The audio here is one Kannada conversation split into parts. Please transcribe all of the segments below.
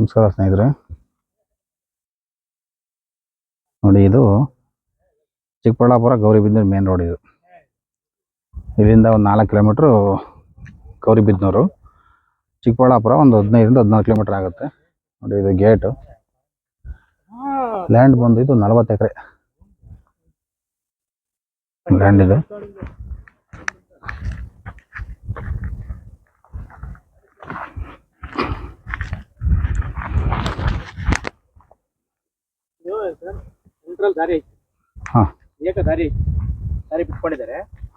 ನಮಸ್ಕಾರ ಸ್ನೇಹಿತರೆ. ನೋಡಿ, ಇದು ಚಿಕ್ಕಬಳ್ಳಾಪುರ ಗೌರಿಬಿದನೂರು ಮೇನ್ ರೋಡ್. ಇದು ಇಲ್ಲಿಂದ ಒಂದು 4 ಕಿಲೋಮೀಟ್ರು ಗೌರಿಬಿದನೂರು. ಚಿಕ್ಕಬಳ್ಳಾಪುರ ಒಂದು 15ರಿಂದ 14 ಕಿಲೋಮೀಟರ್ ಆಗುತ್ತೆ. ನೋಡಿ, ಇದು ಗೇಟು. ಲ್ಯಾಂಡ್ ಬಂದು ಇದು 40 ಎಕರೆ ಲ್ಯಾಂಡ್ ಇದೆ.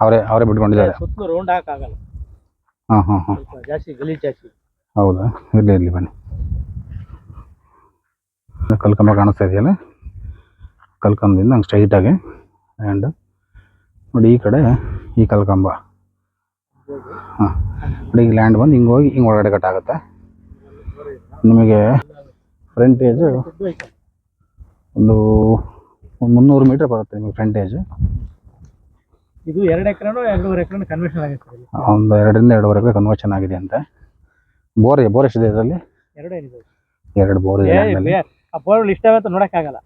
ಅವರೇ ಬಿಟ್ಕೊಂಡಿದ್ದಾರೆ. ರೌಂಡ್ ಹಾಕಾಗಲ್ಲ. ಜಾಸ್ತಿ ಗಲೀಜ್ ಜಾಸ್ತಿ. ಹೌದಾ? ಇರಲಿ ಬನ್ನಿ. ಕಲ್ಕಂಬ ಕಾಣಿಸ್ತಾ ಇದೆಯಲ್ಲ, ಕಲ್ಕಂಬದಿಂದ ಹಂಗೆ ಸ್ಟ್ರೈಟಾಗಿ ಆ್ಯಂಡ್ ನೋಡಿ ಈ ಕಡೆ ಈ ಕಲ್ಕಂಬ. ನೋಡಿ, ಈ ಲ್ಯಾಂಡ್ ಬಂದು ಹಿಂಗೆ ಹೋಗಿ ಹಿಂಗೆ ಒಳಗಡೆ ಕಟ್ಟಾಗುತ್ತೆ. ನಿಮಗೆ ಫ್ರಂಟೇಜು ಒಂದು 300 ಮೀಟರ್ ಬರುತ್ತೆ ನಿಮಗೆ ಫ್ರಂಟೇಜ್. ಇದು 2 ಎಕರೆನೋ 2.5 ಎಕರೆ ಕನ್ವರ್ಷನ್ ಆಗಿದೆ. ಒಂದು 2ರಿಂದ 2.5 ಎಕರೆ ಕನ್ವರ್ಷನ್ ಆಗಿದೆ ಅಂತೆ. ಬೋರ್ ಎಷ್ಟಿದೆ ಇದರಲ್ಲಿ? 2 ಬೋರ್ ಇದೆ. ಆ ಬೋರ್ ಇಷ್ಟ ಅಂತ ನೋಡೋಕ್ಕಾಗಲ್ಲ,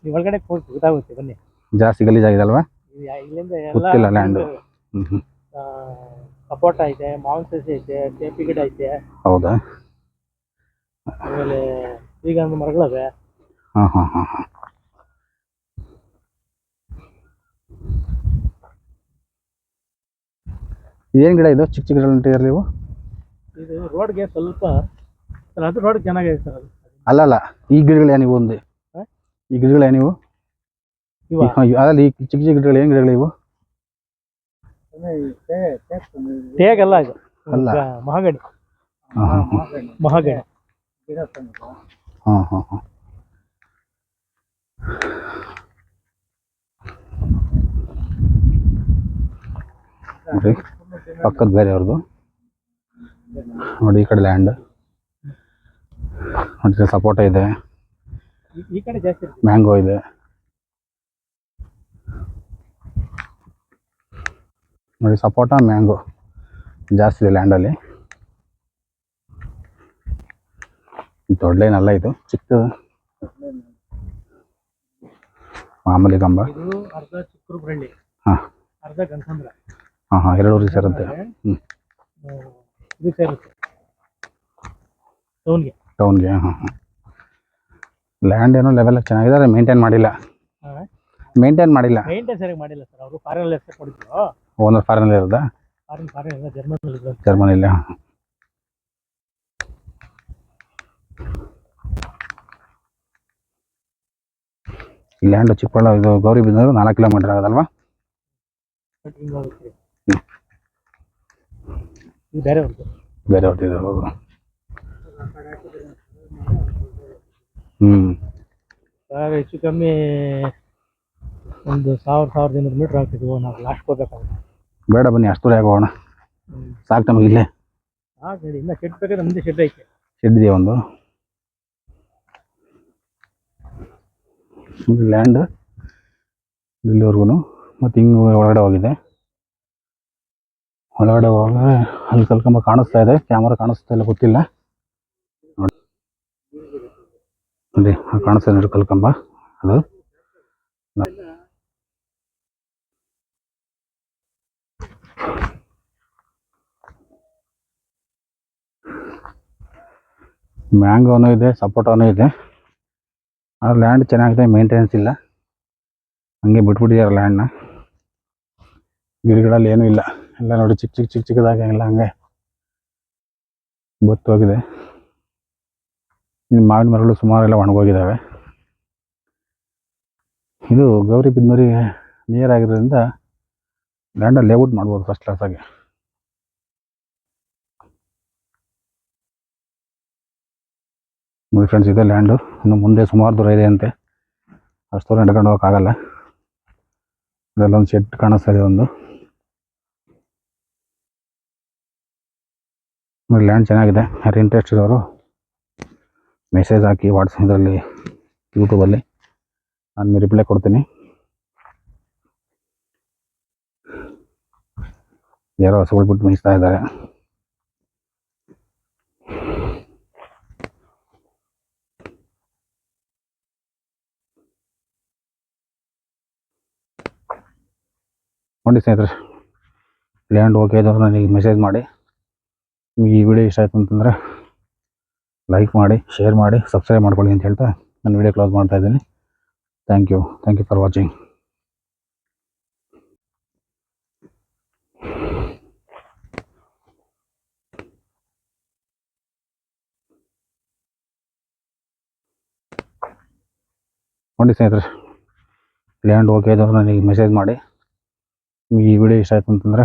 ನೀವು ಒಳಗಡೆ ಗೊತ್ತಾಗುತ್ತೆ. ಬನ್ನಿ. ಜಾಸ್ತಿ ಗಲೀಜಾಗಿದಲ್ವಾ? ಇಲ್ಲಿಂದ ಗೊತ್ತಿಲ್ಲ ಲ್ಯಾಂಡು. ಸಪೋಟ ಐತೆ, ಮಾವಿನ ಸಸಿ ಐತೆ, ಟೇಪಿ ಗಿಡ ಐತೆ. ಹೌದಾ? ಆಮೇಲೆ ಈಗ ಮರಗಳವೆ. ಏನು ಗಿಡ ಇದು? ಚಿಕ್ಕ ಗಿಡ ಅಂತೀರ ನೀವು? ಇದು ರೋಡ್ಗೆ ಸ್ವಲ್ಪ ಅದು ರೋಡ್ ಚೆನ್ನಾಗಿದೆ ಸರ್. ಅದು ಅಲ್ಲ, ಈ ಗಿಡಗಳು ಏನಿವು? ಈ ಗಿಡಗಳು ಏನಿವು? ಅದಲ್ಲ, ಈ ಚಿಕ್ಕ ಗಿಡಗಳು ಏನು ಗಿಡಗಳು ಇವು? ತೇಗಲ್ಲ, ಇದು ಅಲ್ಲ, ಮಹಾಗಣಿ. ಮಹಾಗಣಿ. ನೋಡಿ, ಪಕ್ಕದ ಬೇರೆಯವ್ರದ್ದು. ನೋಡಿ, ಈ ಕಡೆ ಲ್ಯಾಂಡ್ ನೋಡಿ, ಸಪೋಟ ಇದೆ, ಈ ಕಡೆ ಜಾಸ್ತಿ ಮ್ಯಾಂಗೋ ಇದೆ. ನೋಡಿ, ಸಪೋಟ ಮ್ಯಾಂಗೋ ಜಾಸ್ತಿ ಇದೆ ಲ್ಯಾಂಡಲ್ಲಿ. ದೊಡ್ಡೇನಲ್ಲ, ಇದು ಚಿಕ್ಕದು ಮಾಮೂಲಿ ಕಂಬ. ಅರ್ಧ ಚಿಕ್ಕರು ಬಳ್ಳಿ, ಅರ್ಧ ಗಂಧಂದ್ರ. 2 ಊರಿಗೆ ಸೇರುತ್ತೆ. ಇದು ಸೇರುತ್ತೆ ಟೌನ್ಗೆ. ಲ್ಯಾಂಡ್ ಏನೋ ಲೆವೆಲ್ ಚೆನ್ನಾಗಿದೆ, ಮೇಂಟೈನ್ ಮಾಡಿಲ್ಲ. ಮೇಂಟೈನ್ ಸರಿಯಾಗಿ ಮಾಡಿಲ್ಲ ಸರ್. ಅವರು ಫಾರಿನಲ್ಲಿ ಎಕ್ಸೆಪ್ಟ್ ಮಾಡಿದ್ರು. ಓನರ್ ಫಾರಿನಲ್ಲಿ ಇರೋದಾ? ಫಾರಿನ್ ಇಲ್ಲ, ಜರ್ಮನಿಯಲ್ಲಿ. ಜರ್ಮನಿಲ್ಲ. ಈ ಲ್ಯಾಂಡ್ ಇದು ಗೌರಿಬಿದನೂರು 4 ಕಿಲೋಮೀಟರ್ ಆಗೋದಲ್ವಾ? ಬೇರೆಯವ್ರದ್ದು ಇದೆ. ಹೌದು. ಹೆಚ್ಚು ಕಮ್ಮಿ ಒಂದು 1000-1200 ಮೀಟರ್ ಆಗ್ತಿದ್ವು. ನಾವು ಲಾಸ್ಟ್ ಹೋಗ್ಬೇಕಾಗುತ್ತೆ. ಬೇಡ, ಬನ್ನಿ, ಅಷ್ಟು ದೂರ ಹೋಗೋಣ. ಸಾಕು ನಮಗೆ ಇಲ್ಲೇ. ಇನ್ನು ಶೆಡ್ ಬೇಕಾದ್ರೆ ನಮ್ಮದೇ ಶೆಡ್ ಐತೆ. ಶೆಡ್ ಇದೆಯಾ ಒಂದು? ಲ್ಯಾಂಡ್ ಇಲ್ಲಿವರೆಗೂ ಮತ್ತು ಹಿಂಗೆ ಒಳಗಡೆ ಹೋಗಿದೆ. ಒಳಗಡೆ ಹೋದರೆ ಅಲ್ಲಿ ಕಲ್ಕಂಬ ಕಾಣಿಸ್ತಾ ಇದೆ. ಕ್ಯಾಮರಾ ಕಾಣಿಸ್ತಾ ಇಲ್ಲ, ಗೊತ್ತಿಲ್ಲ. ನೋಡಿ, ಕಾಣಿಸ್ತಾ ನೋಡಿ ಕಲ್ಕಂಬ. ಅದು ಮ್ಯಾಂಗೋನೂ ಇದೆ, ಸಪೋಟನೂ ಇದೆ. ಆ ಲ್ಯಾಂಡ್ ಚೆನ್ನಾಗಿದೆ, ಮೇಂಟೆನೆನ್ಸ್ ಇಲ್ಲ, ಹಂಗೆ ಬಿಟ್ಬಿಟ್ಟಿದ್ದಾರೆ ಲ್ಯಾಂಡ್ನ. ಗಿಡಗಳಲ್ಲಿ ಏನೂ ಇಲ್ಲ, ಎಲ್ಲ ನೋಡಿ ಚಿಕ್ಕದಾಗಿ ಎಲ್ಲ ಹಂಗೆ ಬತ್ತೋಗಿದೆ. ಇನ್ನು ಮಾವಿನ ಮರಗಳು ಸುಮಾರೆಲ್ಲ ಒಣಗೋಗಿದ್ದಾವೆ. ಇದು ಗೌರಿಬಿದನೂರಿಗೆ ನಿಯರ್ ಆಗಿರೋದ್ರಿಂದ ಲ್ಯಾಂಡಲ್ಲಿ ಲೇಔಟ್ ಮಾಡ್ಬೋದು ಫಸ್ಟ್ ಕ್ಲಾಸಾಗಿ. ನೋಡಿ ಫ್ರೆಂಡ್ಸ್, ಇದೆ ಲ್ಯಾಂಡು. ಇನ್ನು ಮುಂದೆ ಸುಮಾರು ದೂರ ಇದೆ ಅಂತೆ, ಅಷ್ಟು ದೂರ ನಡ್ಕೊಂಡು ಹೋಗೋಕ್ಕಾಗಲ್ಲ. ಇದೆಲ್ಲೊಂದು ಶೆಡ್ ಕಾಣಿಸ್ತಾ ಇದೆ ಒಂದು. ಲ್ಯಾಂಡ್ ಚೆನ್ನಾಗಿದೆ. ಯಾರು ಇಂಟ್ರೆಸ್ಟ್ ಇರೋರು ಮೆಸೇಜ್ ಹಾಕಿ ಇದರಲ್ಲಿ ಯೂಟ್ಯೂಬಲ್ಲಿ, ನಾನು ರಿಪ್ಲೈ ಕೊಡ್ತೀನಿ. ಯಾರೋ ಹಸುಗಳು ಬಿಟ್ಟು ಮೇಯಿಸ್ತಾ ಇದ್ದಾರೆ. ನೋಡಿ ಸ್ನೇಹಿತರೆ, ಲ್ಯಾಂಡ್ ಓಕೆ ಇದು ನನಗೆ ಮೆಸೇಜ್ ಮಾಡಿ. ನಿಮಗೆ ಈ ವಿಡಿಯೋ ಇಷ್ಟ ಆಯಿತು ಅಂತಂದರೆ ಲೈಕ್ ಮಾಡಿ, ಶೇರ್ ಮಾಡಿ, ಸಬ್ಸ್ಕ್ರೈಬ್ ಮಾಡ್ಕೊಳ್ಳಿ ಅಂತ ಹೇಳ್ತಾ ನಾನು ವಿಡಿಯೋ ಕ್ಲೋಸ್ ಮಾಡ್ತಾ ಇದ್ದೀನಿ. Thank you for watching. ನೋಡಿ ಸ್ನೇಹಿತರೆ, ಲ್ಯಾಂಡ್ ಓಕೆ ಇದು ನನಗೆ ಮೆಸೇಜ್ ಮಾಡಿ. ನಿಮಗೆ ಈ ವಿಡಿಯೋ ಇಷ್ಟ ಆಯಿತು ಅಂತಂದರೆ